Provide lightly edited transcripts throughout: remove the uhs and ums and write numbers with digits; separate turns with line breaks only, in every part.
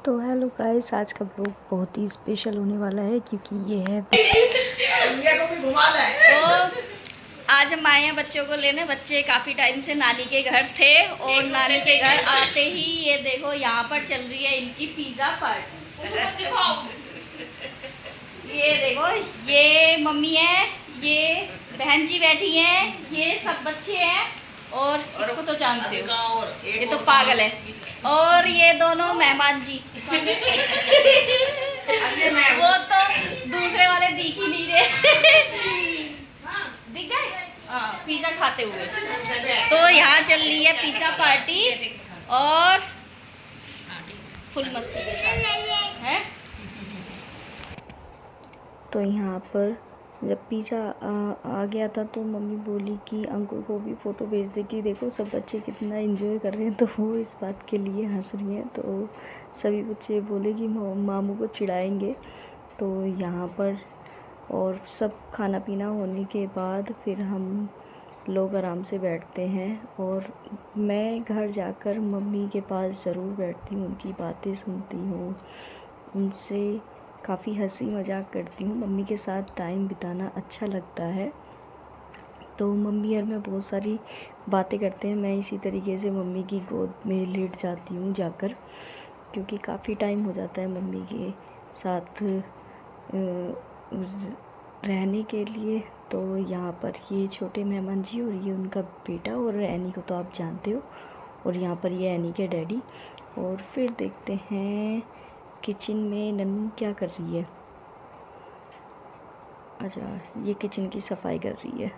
तो hello guys, आज का ब्लॉग बहुत ही स्पेशल होने वाला है क्योंकि ये है
तो आज हम आए हैं बच्चों को लेने। बच्चे काफ़ी टाइम से नानी के घर थे और नानी से घर आते ही ये देखो यहाँ पर चल रही है इनकी पिज़्ज़ा पार्टी। ये देखो, ये मम्मी है, ये बहन जी बैठी हैं, ये सब बच्चे हैं और इसको तो जानते हो, ये तो पागल है। और ये दोनों मेहमान जी वो तो दूसरे वाले दिख ही नहीं रहे। दिख गए? हाँ, पिज़्ज़ा खाते हुए। तो यहाँ चल रही है पिज़्ज़ा पार्टी और फुल मस्ती के साथ है।
तो यहाँ पर जब पिज़्ज़ा आ गया था तो मम्मी बोली कि अंकुर को भी फ़ोटो भेज दे कि देखो सब बच्चे कितना एंजॉय कर रहे हैं। तो वो इस बात के लिए हंस रही हैं। तो सभी बच्चे बोले कि मामू को चिढ़ाएंगे। तो यहाँ पर और सब खाना पीना होने के बाद फिर हम लोग आराम से बैठते हैं और मैं घर जाकर मम्मी के पास ज़रूर बैठती हूँ, उनकी बातें सुनती हूँ, उनसे काफ़ी हंसी मजाक करती हूँ। मम्मी के साथ टाइम बिताना अच्छा लगता है। तो मम्मी और मैं बहुत सारी बातें करते हैं। मैं इसी तरीके से मम्मी की गोद में लेट जाती हूँ जाकर, क्योंकि काफ़ी टाइम हो जाता है मम्मी के साथ रहने के लिए। तो यहाँ पर ये छोटे मेहमान जी और ये उनका बेटा और एनी को तो आप जानते हो, और यहाँ पर ये एनी के डैडी। और फिर देखते हैं किचन में नन्नू क्या कर रही है। अच्छा, ये किचन की सफाई कर रही है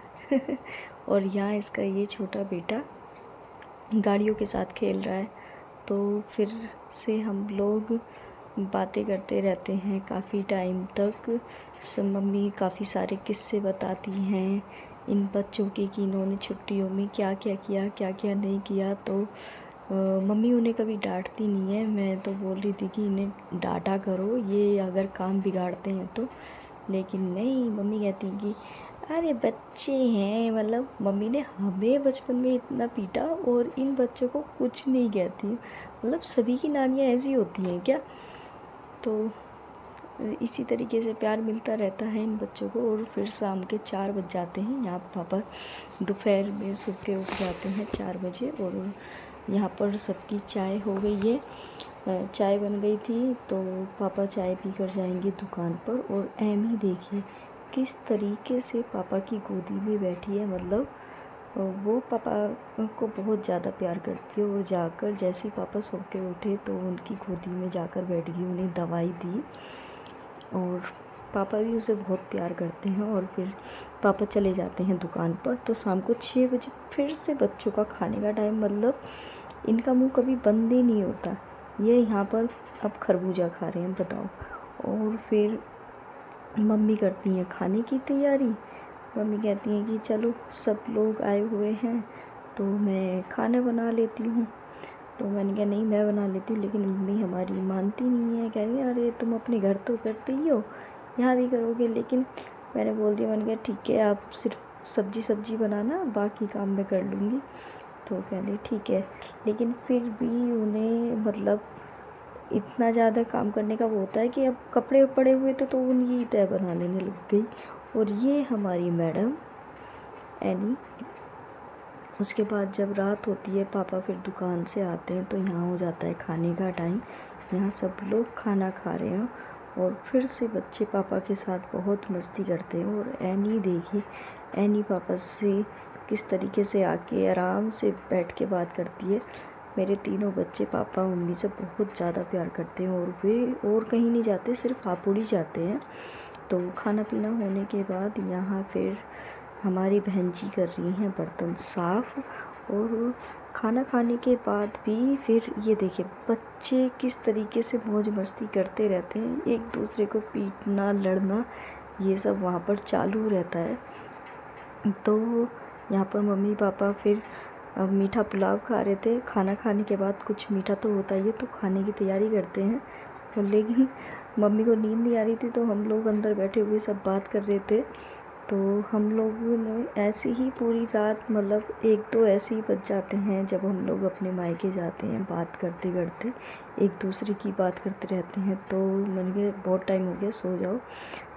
और यहाँ इसका ये छोटा बेटा गाड़ियों के साथ खेल रहा है। तो फिर से हम लोग बातें करते रहते हैं काफ़ी टाइम तक। सब मम्मी काफ़ी सारे किस्से बताती हैं इन बच्चों के कि इन्होंने छुट्टियों में क्या क्या किया, क्या क्या नहीं किया। तो मम्मी उन्हें कभी डांटती नहीं है। मैं तो बोल रही थी कि इन्हें डांटा करो ये अगर काम बिगाड़ते हैं तो, लेकिन नहीं, मम्मी कहती कि अरे बच्चे हैं। मतलब मम्मी ने हमें बचपन में इतना पीटा और इन बच्चों को कुछ नहीं कहती। मतलब सभी की नानियाँ ऐसी होती हैं क्या? तो इसी तरीके से प्यार मिलता रहता है इन बच्चों को। और फिर शाम के 4 बज जाते हैं। यहाँ पापा दोपहर में सो के उठ जाते हैं 4 बजे और यहाँ पर सबकी चाय हो गई है। चाय बन गई थी तो पापा चाय पीकर जाएंगे दुकान पर। और एमी देखिए किस तरीके से पापा की गोदी में बैठी है। मतलब वो पापा को बहुत ज़्यादा प्यार करती है। और जाकर जैसे ही पापा सो के उठे तो उनकी गोदी में जाकर बैठ गई, उन्हें दवाई दी। और पापा भी उसे बहुत प्यार करते हैं। और फिर पापा चले जाते हैं दुकान पर। तो शाम को 6 बजे फिर से बच्चों का खाने का टाइम। मतलब इनका मुंह कभी बंद ही नहीं होता। ये यहाँ पर अब खरबूजा खा रहे हैं, बताओ। और फिर मम्मी करती हैं खाने की तैयारी। मम्मी कहती हैं कि चलो सब लोग आए हुए हैं तो मैं खाना बना लेती हूँ। तो मैंने कहा नहीं, मैं बना लेती हूँ। लेकिन मम्मी हमारी मानती नहीं है, कह रही है अरे तुम अपने घर तो करते ही हो, यहाँ भी करोगे। लेकिन मैंने बोल दिया, मैंने कहा ठीक है आप सिर्फ सब्जी बनाना, बाकी काम मैं कर लूँगी। तो कह रही ठीक है। लेकिन फिर भी उन्हें मतलब इतना ज़्यादा काम करने का वो होता है कि अब कपड़े पड़े हुए तो उनकी तय बना लेने लग गई। और ये हमारी मैडम एनी। उसके बाद जब रात होती है पापा फिर दुकान से आते हैं तो यहाँ हो जाता है खाने का टाइम। यहाँ सब लोग खाना खा रहे हैं और फिर से बच्चे पापा के साथ बहुत मस्ती करते हैं। और एनी देखिए, एनी पापा से किस तरीके से आके आराम से बैठ के बात करती है। मेरे तीनों बच्चे पापा मम्मी से बहुत ज़्यादा प्यार करते हैं और वे और कहीं नहीं जाते, सिर्फ हापुड़ ही जाते हैं। तो खाना पीना होने के बाद यहाँ फिर हमारी बहन जी कर रही हैं बर्तन साफ़। और खाना खाने के बाद भी फिर ये देखिए बच्चे किस तरीके से मौज मस्ती करते रहते हैं, एक दूसरे को पीटना लड़ना ये सब वहाँ पर चालू रहता है। तो यहाँ पर मम्मी पापा फिर मीठा पुलाव खा रहे थे। खाना खाने के बाद कुछ मीठा तो होता ही है, तो खाने की तैयारी करते हैं। और लेकिन मम्मी को नींद नहीं आ रही थी तो हम लोग अंदर बैठे हुए सब बात कर रहे थे। तो हम लोगों ने ऐसे ही पूरी रात मतलब 1-2 ऐसे ही बज जाते हैं जब हम लोग अपने मायके जाते हैं, बात करते करते एक दूसरे की बात करते रहते हैं। तो मैंने कहा बहुत टाइम हो गया, सो जाओ।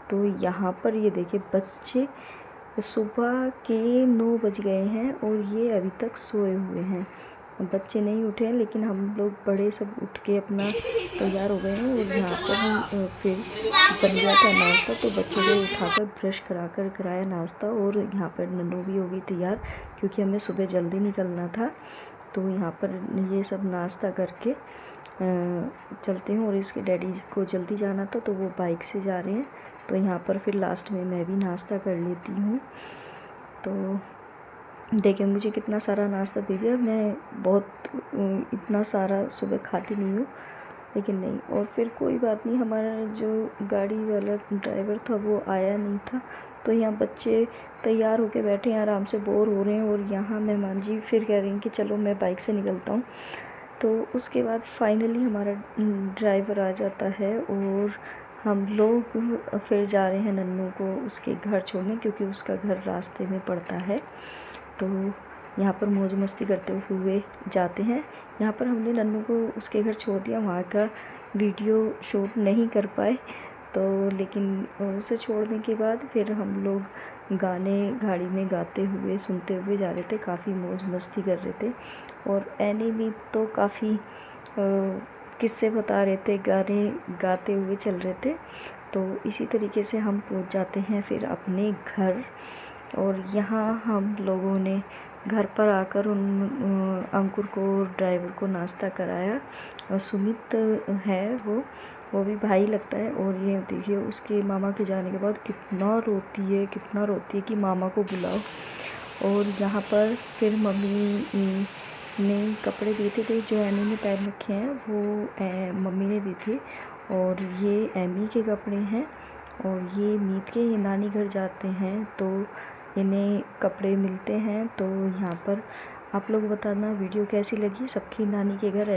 तो यहाँ पर ये देखिए बच्चे सुबह के 9 बज गए हैं और ये अभी तक सोए हुए हैं। बच्चे नहीं उठे हैं लेकिन हम लोग बड़े सब उठ के अपना तैयार हो गए हैं। और यहाँ पर फिर बन गया था नाश्ता, तो बच्चों को उठाकर ब्रश कराया नाश्ता। और यहाँ पर नन्नू भी हो गई तैयार क्योंकि हमें सुबह जल्दी निकलना था। तो यहाँ पर ये सब नाश्ता करके चलते हैं। और इसके डैडी को जल्दी जाना था तो वो बाइक से जा रहे हैं। तो यहाँ पर फिर लास्ट में मैं भी नाश्ता कर लेती हूँ। तो देखिए मुझे कितना सारा नाश्ता दे दिया। मैं बहुत इतना सारा सुबह खाती नहीं हूँ, लेकिन नहीं। और फिर कोई बात नहीं, हमारा जो गाड़ी वाला ड्राइवर था वो आया नहीं था। तो यहाँ बच्चे तैयार होके बैठे हैं, आराम से बोर हो रहे हैं। और यहाँ मेहमान जी फिर कह रही हैं कि चलो मैं बाइक से निकलता हूँ। तो उसके बाद फाइनली हमारा ड्राइवर आ जाता है और हम लोग फिर जा रहे हैं नन्नू को उसके घर छोड़ने, क्योंकि उसका घर रास्ते में पड़ता है। तो यहाँ पर मौज मस्ती करते हुए जाते हैं। यहाँ पर हमने नन्नू को उसके घर छोड़ दिया, वहाँ का वीडियो शूट नहीं कर पाए। तो लेकिन उसे छोड़ने के बाद फिर हम लोग गाने गाड़ी में गाते हुए सुनते हुए जा रहे थे, काफ़ी मौज मस्ती कर रहे थे। और एनी भी तो काफ़ी किस्से बता रहे थे, गाने गाते हुए चल रहे थे। तो इसी तरीके से हम पहुंच जाते हैं फिर अपने घर। और यहाँ हम लोगों ने घर पर आकर उन अंकुर को ड्राइवर को नाश्ता कराया। और सुमित है वो भी भाई लगता है। और ये देखिए उसके मामा के जाने के बाद कितना रोती है कि मामा को बुलाओ। और यहाँ पर फिर मम्मी ने कपड़े दिए थे, जो एमी ने पहन रखे हैं वो मम्मी ने दी थी। और ये एमी के कपड़े हैं। और ये मीत के नानी घर जाते हैं तो इन्हें कपड़े मिलते हैं। तो यहाँ पर आप लोग बताना वीडियो कैसी लगी। सबकी नानी के घर